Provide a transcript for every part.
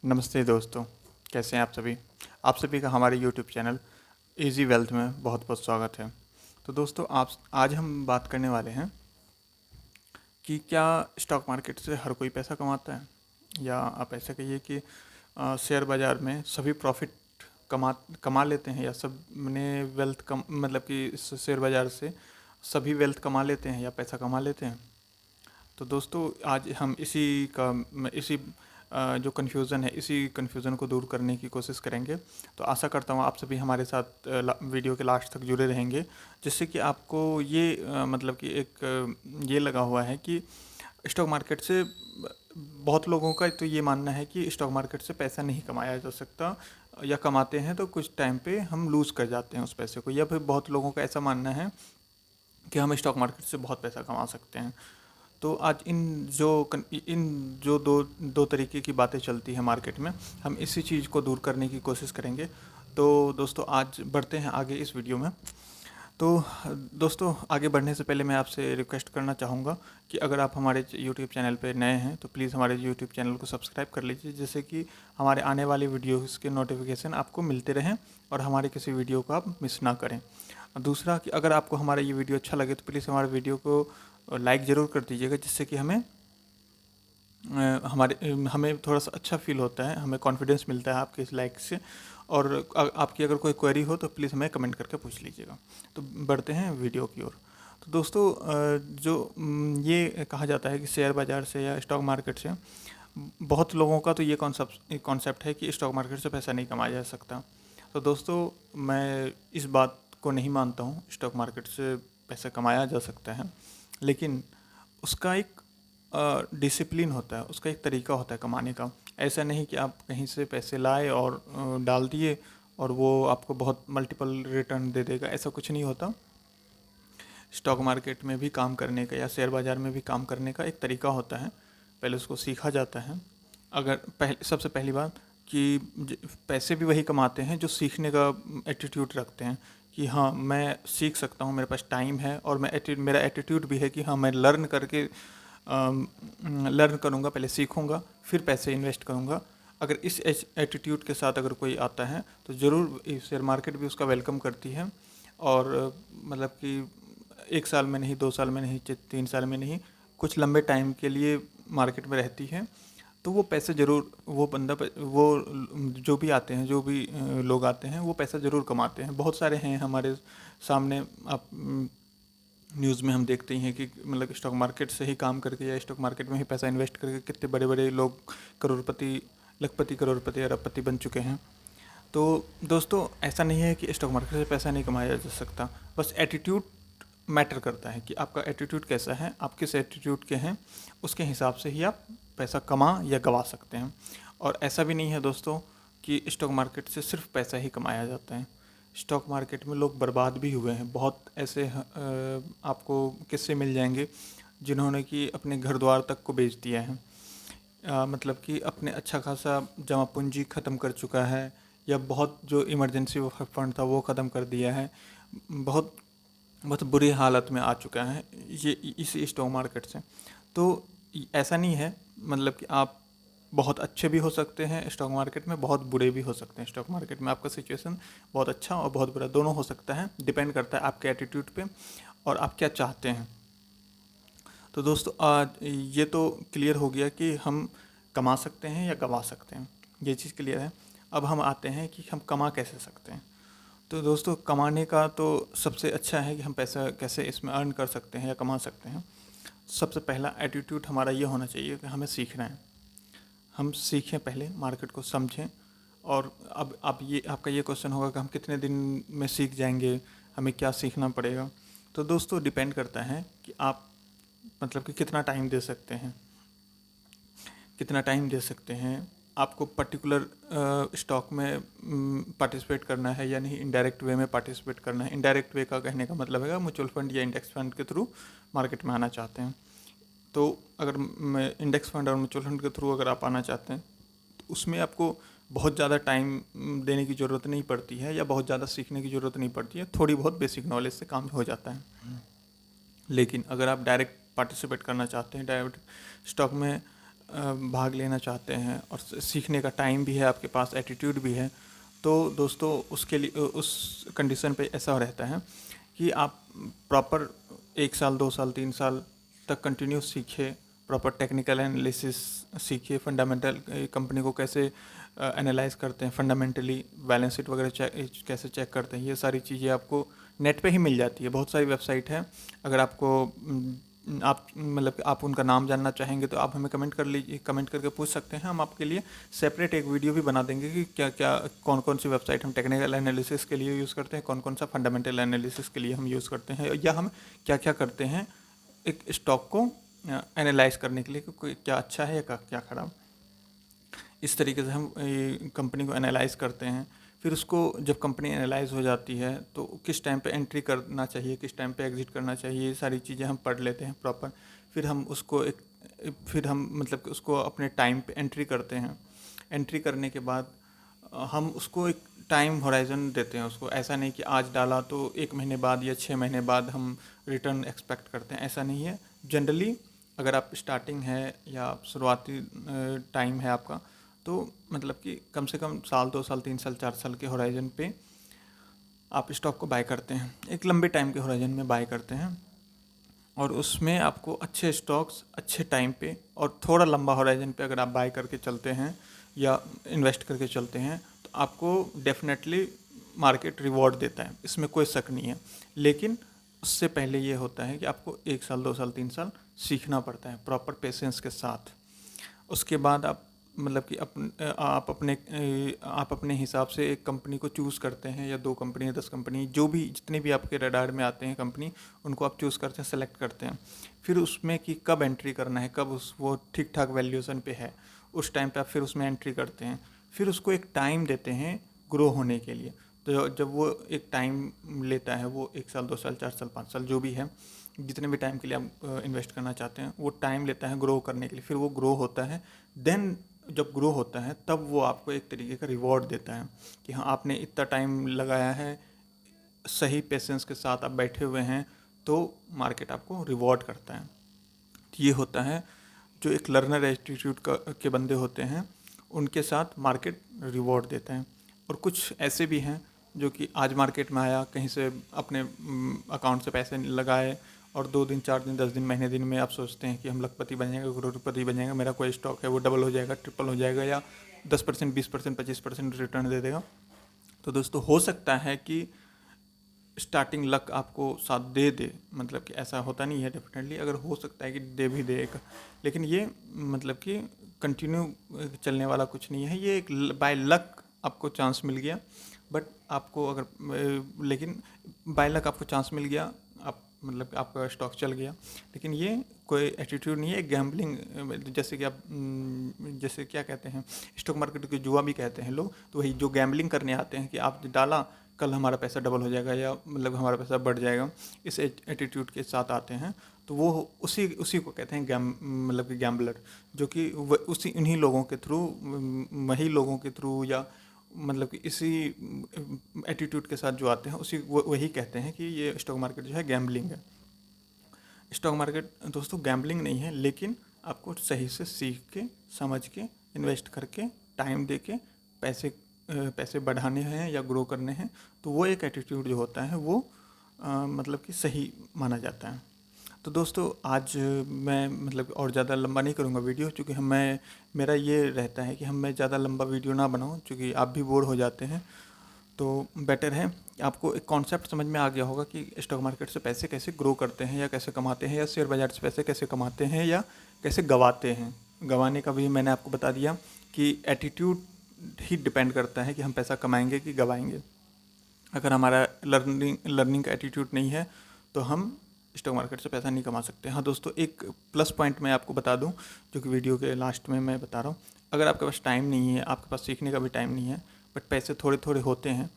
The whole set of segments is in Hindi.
नमस्ते दोस्तों, कैसे हैं आप सभी। आप सभी का हमारे यूट्यूब चैनल इजी वेल्थ में बहुत बहुत स्वागत है। तो दोस्तों, आप आज हम बात करने वाले हैं कि क्या स्टॉक मार्केट से हर कोई पैसा कमाता है, या आप ऐसा कहिए कि शेयर बाज़ार में सभी प्रॉफिट कमा कमा लेते हैं, या सब ने वेल्थ कम मतलब कि इस शेयर बाज़ार से सभी वेल्थ कमा लेते हैं या पैसा कमा लेते हैं। तो दोस्तों, आज हम इसी जो कन्फ्यूज़न है, इसी कन्फ्यूज़न को दूर करने की कोशिश करेंगे। तो आशा करता हूँ आप सभी हमारे साथ वीडियो के लास्ट तक जुड़े रहेंगे, जिससे कि आपको ये मतलब कि ये लगा हुआ है कि स्टॉक मार्केट से बहुत लोगों का तो ये मानना है कि स्टॉक मार्केट से पैसा नहीं कमाया जा सकता, या कमाते हैं तो कुछ टाइम पे हम लूज़ कर जाते हैं उस पैसे को, या फिर बहुत लोगों का ऐसा मानना है कि हम स्टॉक मार्केट से बहुत पैसा कमा सकते हैं। तो आज इन जो दो तरीके की बातें चलती हैं मार्केट में, हम इसी चीज़ को दूर करने की कोशिश करेंगे। तो दोस्तों, आज बढ़ते हैं आगे इस वीडियो में। तो दोस्तों, आगे बढ़ने से पहले मैं आपसे रिक्वेस्ट करना चाहूँगा कि अगर आप हमारे यूट्यूब चैनल पर नए हैं तो प्लीज़ हमारे यूट्यूब चैनल को सब्सक्राइब कर लीजिए, जिससे कि हमारे आने वाले वीडियोज़ के नोटिफिकेशन आपको मिलते रहें और हमारे किसी वीडियो को आप मिस ना करें। दूसरा कि अगर आपको हमारा ये वीडियो अच्छा लगे तो प्लीज़ हमारे वीडियो को लाइक ज़रूर कर दीजिएगा, जिससे कि हमें थोड़ा सा अच्छा फील होता है, हमें कॉन्फिडेंस मिलता है आपके इस लाइक से। और आपकी अगर कोई क्वेरी हो तो प्लीज़ हमें कमेंट करके पूछ लीजिएगा। तो बढ़ते हैं वीडियो की ओर। तो दोस्तों, ये कहा जाता है कि शेयर बाज़ार से या स्टॉक मार्केट से बहुत लोगों का तो ये कॉन्सेप्ट है कि स्टॉक मार्केट से पैसा नहीं कमाया जा सकता। तो दोस्तों, मैं इस बात को नहीं मानता हूँ। स्टॉक मार्केट से पैसा कमाया जा सकता है, लेकिन उसका एक डिसिप्लिन होता है, उसका एक तरीका होता है कमाने का। ऐसा नहीं कि आप कहीं से पैसे लाए और डाल दिए और वो आपको बहुत मल्टीपल रिटर्न दे देगा, ऐसा कुछ नहीं होता। स्टॉक मार्केट में भी काम करने का या शेयर बाज़ार में भी काम करने का एक तरीका होता है, पहले उसको सीखा जाता है। सबसे पहली बात कि पैसे भी वही कमाते हैं जो सीखने का एटीट्यूड रखते हैं, कि हाँ, मैं सीख सकता हूँ, मेरे पास टाइम है, और मेरा एटीट्यूड भी है कि हाँ, मैं लर्न करूँगा, पहले सीखूँगा, फिर पैसे इन्वेस्ट करूँगा। अगर इस एटीट्यूड के साथ अगर कोई आता है तो ज़रूर शेयर मार्केट भी उसका वेलकम करती है। और मतलब कि 1 साल में नहीं, 2 साल में नहीं, 3 साल में नहीं, कुछ लंबे टाइम के लिए मार्केट में रहती है। तो वो पैसे ज़रूर, वो जो भी आते हैं, जो भी लोग आते हैं, वो पैसा ज़रूर कमाते हैं। बहुत सारे हैं हमारे सामने। आप न्यूज़ में हम देखते ही हैं कि मतलब स्टॉक मार्केट से ही काम करके या स्टॉक मार्केट में ही पैसा इन्वेस्ट करके कितने बड़े बड़े लोग करोड़पति, लखपति, करोड़पति, अरबपति बन चुके हैं। तो दोस्तों, ऐसा नहीं है कि स्टॉक मार्केट से पैसा नहीं कमाया जा सकता, बस एटीट्यूड मैटर करता है कि आपका एटीट्यूड कैसा है, आप किस एटीट्यूड के हैं, उसके हिसाब से ही आप पैसा कमा या गवा सकते हैं। और ऐसा भी नहीं है दोस्तों कि स्टॉक मार्केट से सिर्फ पैसा ही कमाया जाता है। स्टॉक मार्केट में लोग बर्बाद भी हुए हैं। बहुत ऐसे आपको किस्से मिल जाएंगे जिन्होंने कि अपने घर द्वार तक को बेच दिया है। मतलब कि अपने अच्छा खासा जमा पूंजी ख़त्म कर चुका है, या बहुत जो इमरजेंसी फंड था वो ख़त्म कर दिया है। बहुत बहुत बुरी हालत में आ चुका है ये इसी स्टॉक मार्केट से। तो ऐसा नहीं है, मतलब कि आप बहुत अच्छे भी हो सकते हैं स्टॉक मार्केट में, बहुत बुरे भी हो सकते हैं स्टॉक मार्केट में। आपका सिचुएशन बहुत अच्छा और बहुत बुरा दोनों हो सकता है, डिपेंड करता है आपके एटीट्यूड पे और आप क्या चाहते हैं। तो दोस्तों, आज ये तो क्लियर हो गया कि हम कमा सकते हैं या गंवा सकते हैं, ये चीज़ क्लियर है। अब हम आते हैं कि हम कमा कैसे सकते हैं। तो दोस्तों, कमाने का तो सबसे अच्छा है कि हम पैसा कैसे इसमें अर्न कर सकते हैं या कमा सकते हैं। सबसे पहला एटीट्यूड हमारा ये होना चाहिए कि हमें सीखना है। हम सीखें, पहले मार्केट को समझें। और अब ये आपका ये क्वेश्चन होगा कि हम कितने दिन में सीख जाएंगे, हमें क्या सीखना पड़ेगा। तो दोस्तों, डिपेंड करता है कि आप मतलब कि कितना टाइम दे सकते हैं, कितना टाइम दे सकते हैं। आपको पर्टिकुलर स्टॉक में पार्टिसिपेट करना है या नहीं, इनडायरेक्ट वे में पार्टिसिपेट करना है। इनडायरेक्ट वे का कहने का मतलब है म्यूचुअल फंड या इंडेक्स फंड के थ्रू मार्केट में आना चाहते हैं। तो अगर इंडेक्स फंड और म्यूचुअल फंड के थ्रू अगर आप आना चाहते हैं तो उसमें आपको बहुत ज़्यादा टाइम देने की ज़रूरत नहीं पड़ती है, या बहुत ज़्यादा सीखने की ज़रूरत नहीं पड़ती है, थोड़ी बहुत बेसिक नॉलेज से काम हो जाता है। लेकिन अगर आप डायरेक्ट पार्टिसिपेट करना चाहते हैं, डायरेक्ट स्टॉक में भाग लेना चाहते हैं और सीखने का टाइम भी है आपके पास, एटीट्यूड भी है, तो दोस्तों उसके लिए उस कंडीशन पे ऐसा रहता है कि आप प्रॉपर 1 साल 2 साल 3 साल तक कंटिन्यू सीखिए, प्रॉपर टेक्निकल एनालिसिस सीखिए, फंडामेंटल कंपनी को कैसे एनालाइज करते हैं, फंडामेंटली बैलेंस शीट वगैरह कैसे चेक करते हैं, ये सारी चीज़ें आपको नेट पे ही मिल जाती है। बहुत सारी वेबसाइट है, अगर आपको आप मतलब आप उनका नाम जानना चाहेंगे तो आप हमें कमेंट कर लीजिए, कमेंट करके पूछ सकते हैं। हम आपके लिए सेपरेट एक वीडियो भी बना देंगे कि क्या क्या कौन कौन सी वेबसाइट हम टेक्निकल एनालिसिस के लिए यूज़ करते हैं, कौन कौन सा फंडामेंटल एनालिसिस के लिए हम यूज़ करते हैं, या हम क्या क्या करते हैं एक स्टॉक को एनालाइज करने के लिए कि कोई क्या अच्छा है या क्या खराब। इस तरीके से हम कंपनी को एनालाइज करते हैं। फिर उसको जब कंपनी एनालाइज हो जाती है तो किस टाइम पे एंट्री करना चाहिए, किस टाइम पे एग्जिट करना चाहिए, ये सारी चीज़ें हम पढ़ लेते हैं प्रॉपर। फिर हम उसको फिर हम मतलब कि उसको अपने टाइम पे एंट्री करते हैं। एंट्री करने के बाद हम उसको एक टाइम होराइजन देते हैं उसको। ऐसा नहीं कि आज डाला तो 1 महीने बाद या 6 महीने बाद हम रिटर्न एक्सपेक्ट करते हैं, ऐसा नहीं है। जनरली अगर आप स्टार्टिंग है या शुरुआती टाइम है आपका, तो मतलब कि कम से कम साल 2 साल 3 साल 4 साल के होराइजन पे आप स्टॉक को बाय करते हैं, एक लंबे टाइम के होराइजन में बाय करते हैं। और उसमें आपको अच्छे स्टॉक्स अच्छे टाइम पे और थोड़ा लंबा होराइजन पे अगर आप बाय करके चलते हैं या इन्वेस्ट करके चलते हैं तो आपको डेफिनेटली मार्केट रिवॉर्ड देता है, इसमें कोई शक नहीं है। लेकिन उससे पहले ये होता है कि आपको 1 साल 2 साल 3 साल सीखना पड़ता है प्रॉपर पेशेंस के साथ। उसके बाद आप मतलब कि आप अपने हिसाब से एक कंपनी को चूज़ करते हैं, या 2 कंपनी या 10 कंपनी, जो भी जितने भी आपके रडार में आते हैं कंपनी, उनको आप चूज़ करते हैं, सेलेक्ट करते हैं। फिर उसमें कि कब एंट्री करना है, कब वो ठीक ठाक वैल्यूएशन पे है, उस टाइम पे आप फिर उसमें एंट्री करते हैं। फिर उसको एक टाइम देते हैं ग्रो होने के लिए। तो जब वो एक टाइम लेता है, वो 1 साल 2 साल 4 साल 5 साल जो भी है, जितने भी टाइम के लिए आप इन्वेस्ट करना चाहते हैं, वो टाइम लेता है ग्रो करने के लिए। फिर वो ग्रो होता है, देन जब ग्रो होता है तब वो आपको एक तरीके का रिवॉर्ड देता है कि हाँ आपने इतना टाइम लगाया है, सही पेशेंस के साथ आप बैठे हुए हैं, तो मार्केट आपको रिवॉर्ड करता है। तो ये होता है जो एक लर्नर एटीट्यूड के बंदे होते हैं, उनके साथ मार्केट रिवॉर्ड देता है। और कुछ ऐसे भी हैं जो कि आज मार्केट में आया, कहीं से अपने अकाउंट से पैसे लगाए, और 2 दिन 4 दिन 10 दिन महीने दिन में आप सोचते हैं कि हम लखपति बन जाएंगे, करोड़पति बन जाएंगे, मेरा कोई स्टॉक है वो डबल हो जाएगा, ट्रिपल हो जाएगा, या 10% 20% 25% रिटर्न दे देगा। तो दोस्तों हो सकता है कि स्टार्टिंग लक आपको साथ दे दे, मतलब कि ऐसा होता नहीं है डेफिनेटली, अगर हो सकता है कि दे भी दे एक, लेकिन ये मतलब कि कंटिन्यू चलने वाला कुछ नहीं है। ये एक बाय लक आपको चांस मिल गया, बट आपको अगर लेकिन बाय लक आपको चांस मिल गया, आप मतलब कि आपका स्टॉक चल गया, लेकिन ये कोई एटीट्यूड नहीं है गैम्बलिंग। जैसे कि आप जैसे क्या कहते हैं, स्टॉक मार्केट को जुआ भी कहते हैं लोग, तो वही जो गैम्बलिंग करने आते हैं कि आप डाला कल हमारा पैसा डबल हो जाएगा, या मतलब हमारा पैसा बढ़ जाएगा, इस एटीट्यूड के साथ आते हैं, तो वो उसी उसी को कहते हैं मतलब कि गैम्बलर, जो कि उसी उन्हीं लोगों के थ्रू, वही लोगों के थ्रू, या मतलब कि इसी एटीट्यूड के साथ जो आते हैं उसी वही कहते हैं कि ये स्टॉक मार्केट जो है गैम्बलिंग है। स्टॉक मार्केट दोस्तों गैम्बलिंग नहीं है, लेकिन आपको सही से सीख के समझ के इन्वेस्ट करके टाइम दे के पैसे बढ़ाने हैं या ग्रो करने हैं, तो वो एक एटीट्यूड जो होता है वो मतलब कि सही माना जाता है। तो दोस्तों आज मैं मतलब और ज़्यादा लंबा नहीं करूँगा वीडियो, क्योंकि मेरा ये रहता है कि मैं ज़्यादा लंबा वीडियो ना बनाऊँ, क्योंकि आप भी बोर हो जाते हैं। तो बेटर है आपको एक कॉन्सेप्ट समझ में आ गया होगा कि स्टॉक मार्केट से पैसे कैसे ग्रो करते हैं या कैसे कमाते हैं, या शेयर बाजार से पैसे कैसे कमाते हैं या कैसे गंवाते हैं। गंवाने का भी मैंने आपको बता दिया कि एटीट्यूड ही डिपेंड करता है कि हम पैसा कमाएंगे कि गंवाएंगे। अगर हमारा लर्निंग का एटीट्यूड नहीं है तो हम स्टॉक मार्केट से पैसा नहीं कमा सकते। हाँ दोस्तों, एक प्लस पॉइंट मैं आपको बता दूं, जो कि वीडियो के लास्ट में मैं बता रहा हूँ। अगर आपके पास टाइम नहीं है, आपके पास सीखने का भी टाइम नहीं है, बट पैसे थोड़े थोड़े होते हैं,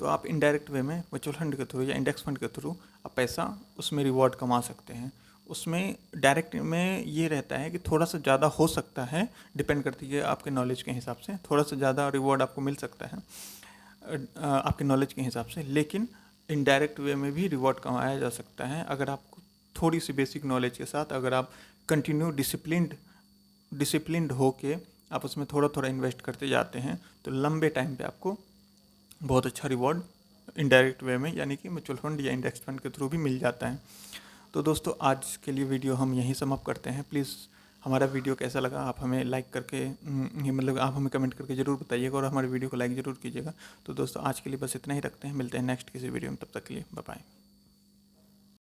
तो आप इनडायरेक्ट वे में म्यूचुअल फंड के थ्रू या इंडेक्स फंड के थ्रू आप पैसा उसमें रिवॉर्ड कमा सकते हैं। उसमें डायरेक्ट में ये रहता है कि थोड़ा सा ज़्यादा हो सकता है, डिपेंड करती है आपके नॉलेज के हिसाब से, थोड़ा सा ज़्यादा रिवॉर्ड आपको मिल सकता है आपके नॉलेज के हिसाब से। लेकिन इनडायरेक्ट वे में भी रिवॉर्ड कमाया जा सकता है, अगर आपको थोड़ी सी बेसिक नॉलेज के साथ, अगर आप कंटिन्यू डिसिप्लिन्ड डिसिप्लिन्ड हो के आप उसमें थोड़ा थोड़ा इन्वेस्ट करते जाते हैं तो लंबे टाइम पे आपको बहुत अच्छा रिवॉर्ड इनडायरेक्ट वे में यानी कि म्यूचुअल फंड या इंडेक्स फंड के थ्रू भी मिल जाता है। तो दोस्तों आज के लिए वीडियो हम यहीं समाप्त करते हैं। प्लीज़ हमारा वीडियो कैसा लगा आप हमें लाइक करके मतलब आप हमें कमेंट करके ज़रूर बताइएगा और हमारे वीडियो को लाइक ज़रूर कीजिएगा। तो दोस्तों आज के लिए बस इतना ही रखते हैं, मिलते हैं नेक्स्ट किसी वीडियो में, तब तक के लिए बाय बाय।